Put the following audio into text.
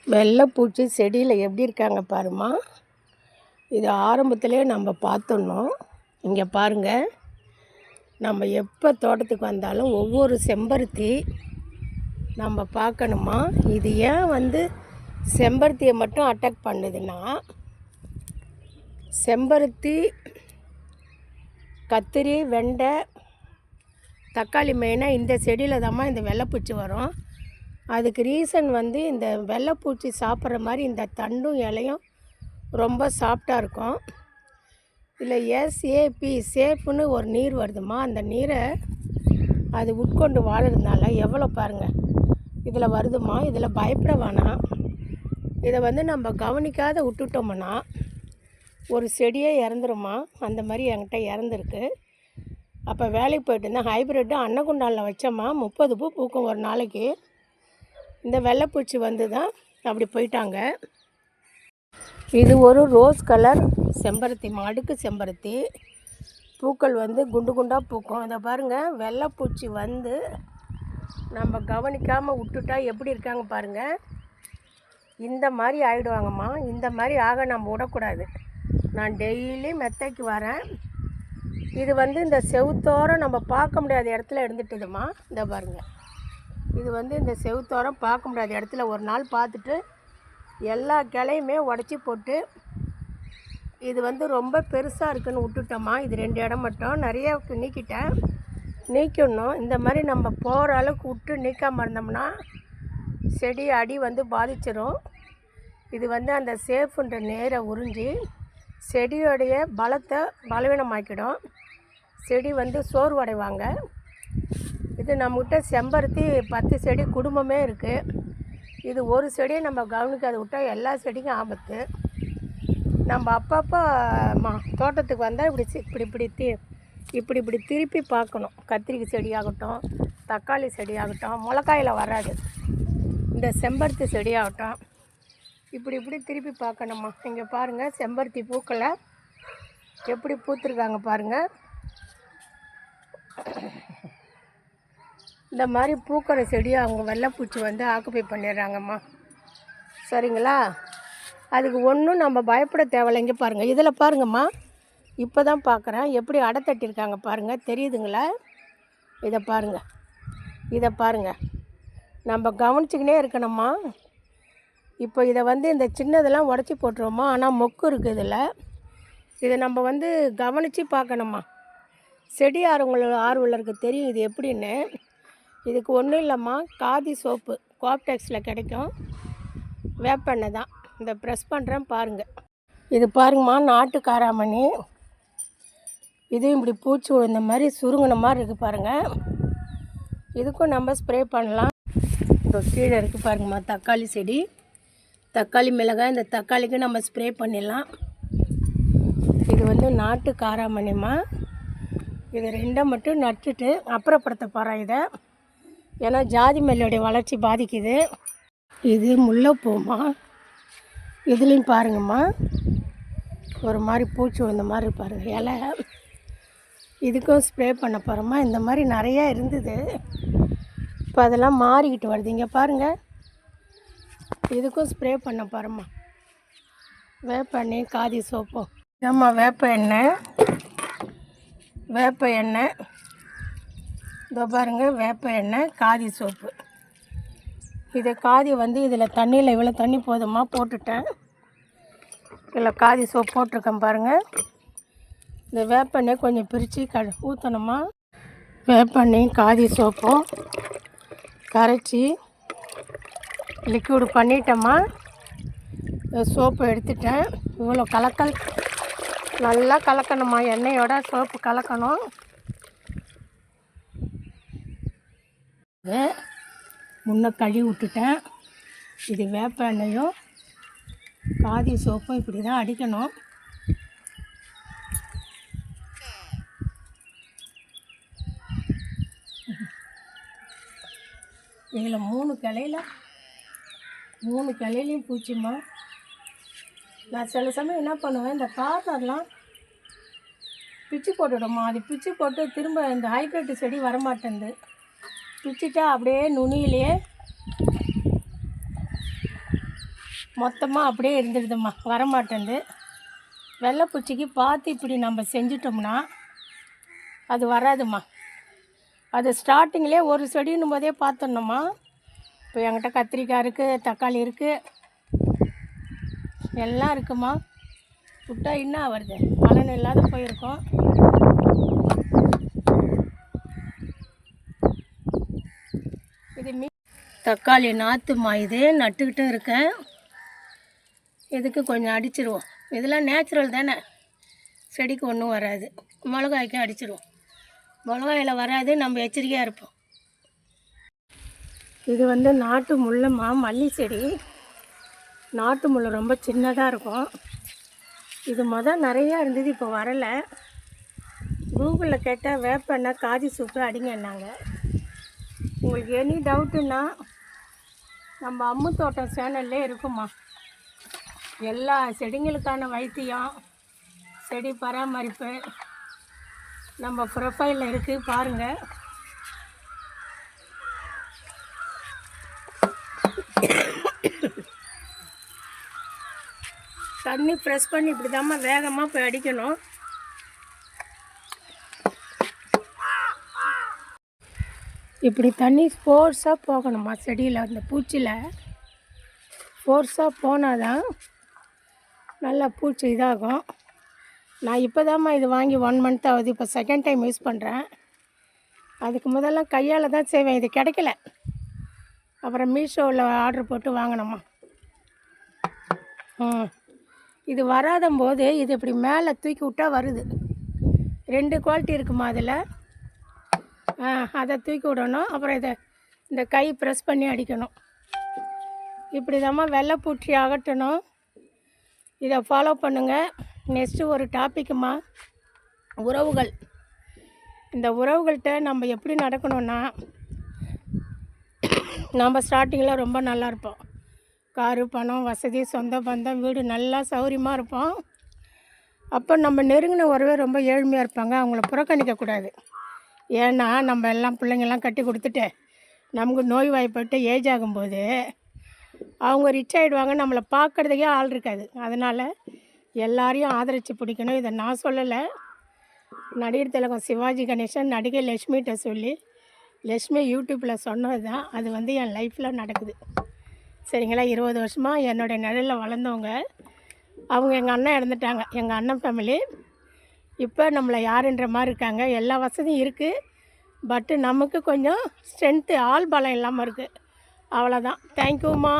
வெள்ளைப்பூச்சி செடியில் எப்படி இருக்காங்க பாருமா. இது ஆரம்பத்திலே நம்ம பார்த்துடணும். இங்கே பாருங்கள், நம்ம எப்போ தோட்டத்துக்கு வந்தாலும் ஒவ்வொரு செம்பருத்தி நம்ம பார்க்கணுமா. இது ஏன் செம்பருத்தியை மட்டும் அட்டாக் பண்ணுதுன்னா, செம்பருத்தி, கத்திரி, வெண்டை, தக்காளி மெயினாக இந்த செடியில் தாம்மா இந்த வெள்ளைப்பூச்சி வரும். அதுக்கு ரீசன் இந்த வெள்ளைப்பூச்சி சாப்பிட்ற மாதிரி இந்த தண்டும் இலையும் ரொம்ப சாஃப்டாக இருக்கும். இதில் எஸ்ஏபி சேஃப்னு ஒரு நீர் வருதுமா. அந்த நீரை அது உட்கொண்டு வாழறதுனால எவ்வளோ பாருங்கள் இதில் வருதுமா. இதில் பயப்பட வேணாம். இதை நம்ம கவனிக்காத விட்டுட்டோம்னா ஒரு செடியே இறந்துருமா. அந்த மாதிரி என்கிட்ட இறந்துருக்கு. அப்போ வேலைக்கு போய்ட்டு இருந்தேன். ஹைப்ரிட்டு அன்னகுண்டாலில் வச்சோம்மா. 30 பூ பூக்கும் ஒரு நாளைக்கு. இந்த வெள்ளைப்பூச்சி தான் அப்படி போயிட்டாங்க. இது ஒரு ரோஸ் கலர் செம்பருத்தி, அடுக்கு செம்பருத்தி. பூக்கள் குண்டு குண்டாக பூக்கும். இதை பாருங்கள், வெள்ளைப்பூச்சி நம்ம கவனிக்காமல் விட்டுட்டா எப்படி இருக்காங்க பாருங்கள். இந்த மாதிரி ஆகிடுவாங்கம்மா. இந்த மாதிரி ஆக நம்ம விடக்கூடாது. நான் டெய்லி மெத்தைக்கு வரேன். இது இந்த செவுத்தோரம் நம்ம பார்க்க முடியாத இடத்துல இருந்துட்டுதுமா. இந்த பாருங்கள், இது இந்த செவுத்தோரம் பார்க்க முடியாத இடத்துல ஒரு நாள் பார்த்துட்டு எல்லா கிளையுமே உடச்சி போட்டு இது ரொம்ப பெருசாக இருக்குதுன்னு விட்டுட்டோம்மா. இது 2 இடம் மட்டும் நிறைய நீக்கிடணும். இந்த மாதிரி நம்ம போகிற அளவுக்கு விட்டு நீக்காமல் இருந்தோம்னா செடி அடி பாதிச்சிடும். இது அந்த சேஃபுன்ற நேரை உறிஞ்சி செடியோடைய பலத்தை பலவீனமாக்கிடும். செடி சோர்வடைவாங்க. இது நம்மகிட்ட செம்பருத்தி 10 செடி குடும்பமே இருக்குது. இது ஒரு செடியை நம்ம கவனிக்காத விட்டால் எல்லா செடிக்கும் ஆபத்து. நம்ம அப்பப்போ தோட்டத்துக்கு வந்தால் இப்படி திருப்பி பார்க்கணும். கத்திரிக்காய் செடியாகட்டும், தக்காளி செடியாகட்டும், மிளகாயில் வராது, இந்த செம்பருத்தி செடியாகட்டும், இப்படி திருப்பி பார்க்கணுமா. இங்கே பாருங்கள், செம்பருத்தி பூக்களை எப்படி பூத்துருக்காங்க பாருங்கள். இந்த மாதிரி பூக்கிற செடியை அவங்க வெள்ளைப்பூச்சி ஆக்குப்பை பண்ணிடுறாங்கம்மா. சரிங்களா? அதுக்கு ஒன்றும் நம்ம பயப்பட தேவையில்லை. இங்கே பாருங்கள், இதில் பாருங்கம்மா. இப்போ தான் பார்க்குறேன் எப்படி அடை தட்டியிருக்காங்க பாருங்கள். தெரியுதுங்களா? இதை பாருங்கள். நம்ம கவனிச்சிக்கினே இருக்கணும்மா. இப்போ இதை இந்த சின்னதெல்லாம் உடச்சி போட்டுருவோமா. ஆனால் மொக்கு இருக்குது இதில். இதை நம்ம கவனித்து பார்க்கணும்மா. செடி ஆர்வலருக்கு தெரியும் இது எப்படின்னு. இதுக்கு ஒன்றும் இல்லைம்மா, காதி சோப்பு கோப்டெக்ஸில் கிடைக்கும். வேப்பெண்ணெய் தான். இந்த ப்ரெஸ் பண்ணுறேன் பாருங்கள். இது பாருங்கம்மா, நாட்டு காராமணி. இதுவும் இப்படி பூச்சி விழுந்த மாதிரி சுருங்கின மாதிரி இருக்குது பாருங்கள். இதுக்கும் நம்ம ஸ்ப்ரே பண்ணலாம். இப்போ கீழே இருக்குது பாருங்கம்மா, தக்காளி செடி, தக்காளி மிளகாய். இந்த தக்காளிக்கு நம்ம ஸ்ப்ரே பண்ணிடலாம். இது நாட்டு காராமணிம்மா. இது 2 மட்டும் நட்டுட்டு அப்புறப்படுத்த போகிறேன் இதை. ஏன்னா ஜாதி மல்லியோடைய வளர்ச்சி பாதிக்குது. இது முல்லைப்பூம்மா. இதுலேயும் பாருங்கம்மா, ஒரு மாதிரி பூச்சி விழுந்த மாதிரி பாருங்கள் இலை. இதுக்கும் ஸ்ப்ரே பண்ண போகிறோம்மா. இந்த மாதிரி நிறையா இருந்தது, இப்போ அதெல்லாம் மாறிக்கிட்டு வருது. இங்கே பாருங்கள், இதுக்கும் ஸ்ப்ரே பண்ண போகிறோம்மா. வேப்ப எண்ணெய், காதி சோப்பும். ஆமா, வேப்ப எண்ணெய். இதோ பாருங்கள், வேப்ப எண்ணெய், காதி சோப்பு. இது காதி இதில் தண்ணியில் இவ்வளோ தண்ணி போதுமா போட்டுட்டேன். இதில் காதி சோப்பு போட்டிருக்கேன் பாருங்கள். இந்த வேப்பெண்ணெய் கொஞ்சம் பிரித்து ஊற்றணுமா. வேப்பெண்ணையும் காதி சோப்பும் கரைச்சி லிக்விடு பண்ணிட்டோமா. சோப்பு எடுத்துட்டேன். இவ்வளோ நல்லா கலக்கணுமா. எண்ணெயோட சோப்பு கலக்கணும். முன்ன கழுவி விட்டுட்டேன். இது வேப்ப எண்ணெயும் காதி சோப்பும் இப்படி தான் அடிக்கணும். இதில் 3 கிளையிலையும் பூச்சிம்மா. நான் சில சமயம் என்ன பண்ணுவேன், இந்த கார்னர்லாம் பிச்சு போட்டுவிடுமா. அது பிச்சு போட்டு திரும்ப இந்த ஹைப்ரிட் செடி வரமாட்டேங்குது. பிச்சுட்டா அப்படியே நுனியிலே மொத்தமாக அப்படியே இருந்துடுதும்மா, வரமாட்டேங்குது. வெள்ளைப்பூச்சிக்கு பார்த்து இப்படி நம்ம செஞ்சிட்டோம்னா அது வராதும்மா. அது ஸ்டார்டிங்லேயே ஒரு செடின்னும் போதே பார்த்துடணும்மா. இப்போ என்கிட்ட கத்திரிக்காய் இருக்குது, தக்காளி இருக்குது, எல்லாம் இருக்குமா. விட்டா என்ன வருது, பலன் இல்லாத போயிருக்கோம். இது தக்காளி நாற்றுமா, இது நட்டுக்கிட்டு இருக்கேன். இதுக்கு கொஞ்சம் அடிச்சிருவோம். இதெல்லாம் நேச்சுரல் தானே, செடிக்கு ஒன்றும் வராது. மிளகாய்க்கும் அடிச்சிருவோம். மிளகாயில் வராது, நம்ம எச்சரிக்கையாக இருப்போம். இது வந்து நாட்டு முள்ளுமா, மல்லி செடி. நாட்டு முள் ரொம்ப சின்னதாக இருக்கும். இது நிறையா இருந்தது, இப்போ வரலை. கூகுளில் கேட்டால் வேப்பெண்ணெய் காதி சூப்பு அடிங்கன்னாங்க. உங்களுக்கு எனி டவுட்டுன்னா நம்ம அம்மு தோட்டம் சேனல்லே இருக்குமா. எல்லா செடிங்களுக்கான வைத்தியம், செடி பராமரிப்பு நம்ம ப்ரொஃபைலில் இருக்குது, பாருங்கள். தண்ணி ப்ரெஸ் பண்ணி இப்படி தாம்மா வேகமாக போய் அடிக்கணும். இப்படி தண்ணி ஃபோர்ஸாக போகணுமா செடியில், அந்த பூச்சியில் ஃபோர்ஸாக போனால் தான் நல்லா பூச்சி இதாகும். நான் இப்போ தாம்மா இது வாங்கி 1 month ஆகுது. இப்போ செகண்ட் டைம் யூஸ் பண்ணுறேன். அதுக்கு முதல்ல கையால் தான் செய்வேன். இது கிடைக்கல, அப்புறம் மீஷோவில் ஆர்டர் போட்டு வாங்கினோம்மா. இது வராத போது இது இப்படி மேலே தூக்கி விட்டால் வருது. 2 குவாலிட்டி இருக்குமா அதில். அதை தூக்கி விடணும், அப்புறம் இந்த கை ப்ரெஸ் பண்ணி அடிக்கணும். இப்படி தாம்மா வெள்ளைப்பூச்சி அகட்டணும். இதை ஃபாலோ பண்ணுங்கள். நெக்ஸ்ட்டு ஒரு டாப்பிக்குமா, உறவுகள். இந்த உறவுகள்கிட்ட நம்ம எப்படி நடக்கணும்னா, நம்ம ஸ்டார்டிங்கில் ரொம்ப நல்லா இருப்போம். காரு, பணம், வசதி, சொந்த பந்தம், வீடு, நல்லா சௌரியமாக இருப்போம். அப்போ நம்ம நெருங்கின உறவே ரொம்ப ஏழ்மையாக இருப்பாங்க. அவங்கள புறக்கணிக்கக்கூடாது. ஏன்னா நம்ம எல்லாம் பிள்ளைங்கள்லாம் கட்டி கொடுத்துட்டு நமக்கு நோய் வாய்ப்பட்டு ஏஜ் ஆகும்போது அவங்க ரிச் ஆகிடுவாங்க, நம்மளை பார்க்குறதுக்கே ஆள் இருக்காது. அதனால் எல்லாரையும் ஆதரித்து பிடிக்கணும். இதை நான் சொல்லலை, நடிகர் திலகம் சிவாஜி கணேசன் நடிகை லக்ஷ்மிகிட்ட சொல்லி லக்ஷ்மி யூடியூப்பில் சொன்னது தான். அது வந்து என் லைஃப்பில் நடக்குது. சரிங்களா. 20 வருஷமாக என்னுடைய நிழலில் வளர்ந்தவங்க. அவங்க எங்கள் அண்ணன் இறந்துட்டாங்க, எங்கள் அண்ணன் ஃபேமிலி. இப்போ நம்மளை யாருன்ற மாதிரி இருக்காங்க. எல்லா வசதியும் இருக்குது, பட்டு நமக்கு கொஞ்சம் ஸ்ட்ரென்த்து, ஆள் பலம் இல்லாமல் இருக்குது. அவ்வளோதான். தேங்க்யூம்மா.